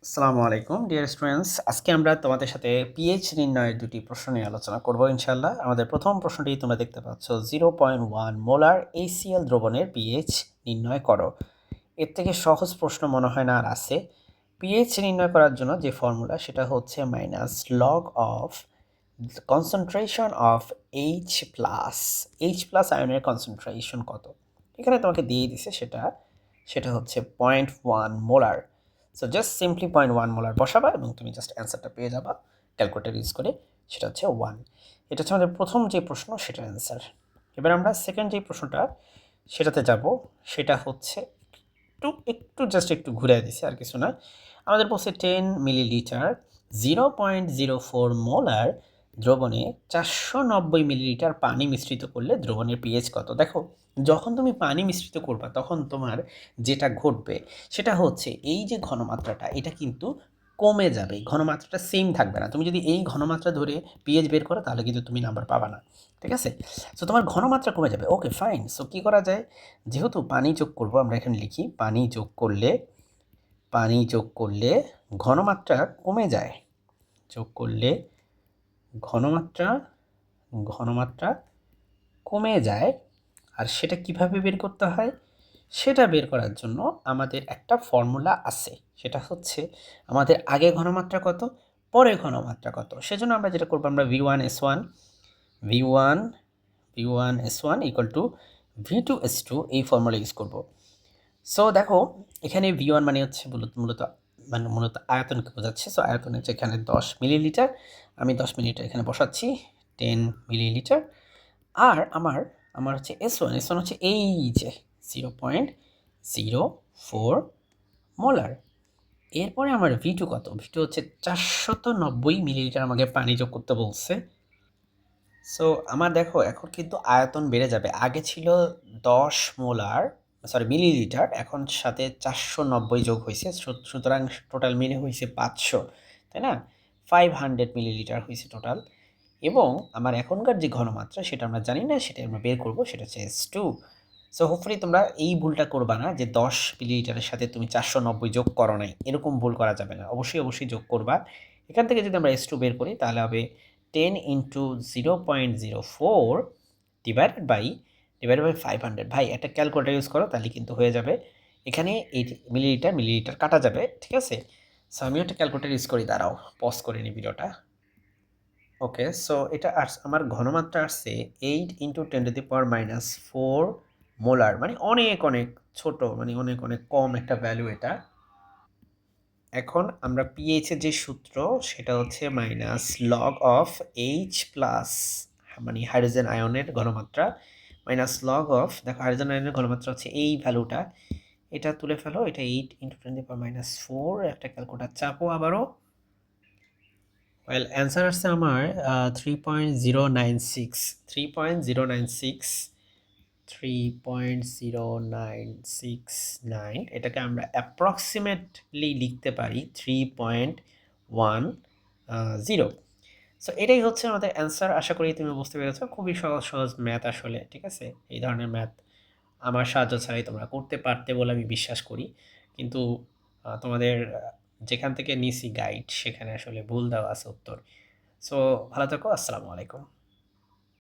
আসসালামু আলাইকুম dear students, আজকে আমরা তোমাদের সাথে পিএইচ নির্ণয়ের দুটি প্রশ্ন নিয়ে আলোচনা করব ইনশাআল্লাহ। আমাদের প্রথম প্রশ্নটি তোমরা দেখতে পাচ্ছ, 0.1 মোলার HCl দ্রবণের পিএইচ নির্ণয় করো। এর থেকে সহজ প্রশ্ন মনে হয় না আর আছে। পিএইচ নির্ণয় করার জন্য যে ফর্মুলা সেটা হচ্ছে minus log of concentration of H plus আয়নের কনসেন্ট্রেশন কত। এখানে তোমাকে দিয়ে দিছে সেটা হচ্ছে 0.1 molar. So just simply 0.1 molar বসাবা এবং তুমি জাস্ট অ্যান্সারটা পেয়ে যাবা ক্যালকুলেটর ইউজ করে। সেটা হচ্ছে 1। এটা হচ্ছে আমাদের প্রথম যে প্রশ্ন, সেটার অ্যান্সার। এবার আমরা সেকেন্ড যে প্রশ্নটা সেটাতে যাব। সেটা হচ্ছে একটু জাস্ট একটু ঘুরিয়ে দিছি, আর কিছু না। আমাদের বলছে 10 মিলিলিটার 0.04 মোলার দ্রবণে 490 মিলিলিটার পানি মিশ্রিত করলে দ্রবণের পিএইচ কত। দেখো, যখন তুমি পানি মিশ্রিত করবা তখন তোমার যেটা ঘটবে সেটা হচ্ছে এই যে ঘনমাত্রাটা, এটা কিন্তু কমে যাবে। ঘনমাত্রাটা সেম থাকবে না। তুমি যদি এই ঘনমাত্রা ধরে পিএইচ বের করো তাহলে কিন্তু তুমি নাম্বার পাবা না, ঠিক আছে? সো তোমার ঘনমাত্রা কমে যাবে। Okay fine. সো কী করা যায়, যেহেতু পানি যোগ করব, আমরা এখানে লিখি পানি যোগ করলে ঘনমাত্রা কমে যায়। যোগ করলে ঘনমাত্রা ঘনমাত্রা কমে যায়। আর সেটা কিভাবে বের করতে হয়, সেটা বের করার জন্য আমাদের একটা ফর্মুলা আছে। সেটা হচ্ছে আমাদের আগে ঘনমাত্রা কত, পরে ঘনমাত্রা কত। সেজন্য আমরা যেটা করবো, আমরা V1 S1 equal to V2 S2 এই ফর্মুলা ইউজ করব। সো দেখো, এখানে V1 মানে হচ্ছে মূলত আয়তনকে বোঝাচ্ছে। সো আয়তন হচ্ছে এখানে 10 মিলিলিটার। আমি 10 মিলিলিটার এখানে বসাচ্ছি, 10 মিলিলিটার। আর আমার হচ্ছে S1 হচ্ছে এই যে 0.04 মোলার। এরপরে আমার V2 কত, V2 হচ্ছে 490 মিলিলিটার আমাকে পানি যোগ করতে বলছে। সো আমার দেখো এখন কিন্তু আয়তন বেড়ে যাবে। আগে ছিল 10 মোলার, সরি মিলিলিটার, এখন সাথে 490 যোগ হয়েছে। সুতরাং টোটাল মিলে হয়েছে 500, তাই না? 500 মিলিলিটার হয়েছে টোটাল। এবং আমার এখনকার যে ঘনমাত্রা সেটা আমরা জানি না, সেটা আমরা বের করব, সেটা হচ্ছে S2। সো হোপফুলি তোমরা এই ভুলটা করবা না যে 10 মিলিলিটারের সাথে তুমি 490 যোগ করো নাই, এরকম ভুল করা যাবে না। অবশ্যই যোগ করবা। এখান থেকে যদি আমরা S2 বের করি তাহলে হবে 10 ইন্টু 0.04 ডিভাইডেড বাই 500। ভাই একটা ক্যালকুলেটার ইউজ করো, তাহলে কিন্তু হয়ে যাবে। এখানে এই মিলিলিটার কাটা যাবে, ঠিক আছে? সো আমিও একটা ক্যালকুলেটার ইউজ করি, দাঁড়াও পজ করে নিই ভিডিওটা। ওকে, সো এটা আমার ঘনমাত্রা আসছে 8 ইন্টু 10⁻⁻4 মোলার, মানে অনেক ছোট, মানে অনেক কম একটা ভ্যালু এটা। এখন আমরা পিএইচ এর যে সূত্র সেটা হচ্ছে minus log of H plus, মানে হাইড্রোজেন আয়নের ঘনমাত্রা, মাইনাস লগ অফ, দেখো হাইড্রোজেন আয়নের ঘনমাত্রা হচ্ছে এই ভ্যালুটা। এটা তুলে ফেলো, এটা 8 ইন্টু 10⁻⁴, একটা ক্যালকুলেটার চাপো আবারও। ওয়েল অ্যান্সার আসছে আমার 3.096, 3.096, এটাকে আমরা অ্যাপ্রক্সিমেটলি লিখতে পারি 3.10। সো এটাই হচ্ছে আমাদের অ্যান্সার। আশা করি তুমি বুঝতে পেরেছো। খুবই সহজ ম্যাথ আসলে, ঠিক আছে? এই ধরনের ম্যাথ আমার সাহায্য ছাড়াই তোমরা করতে পারতে বলে আমি বিশ্বাস করি। কিন্তু তোমাদের যেখান থেকে নিছি গাইড, সেখানে আসলে ভুল দেওয়া আছে উত্তর। সো ভালো থাকো। আসসালামু আলাইকুম।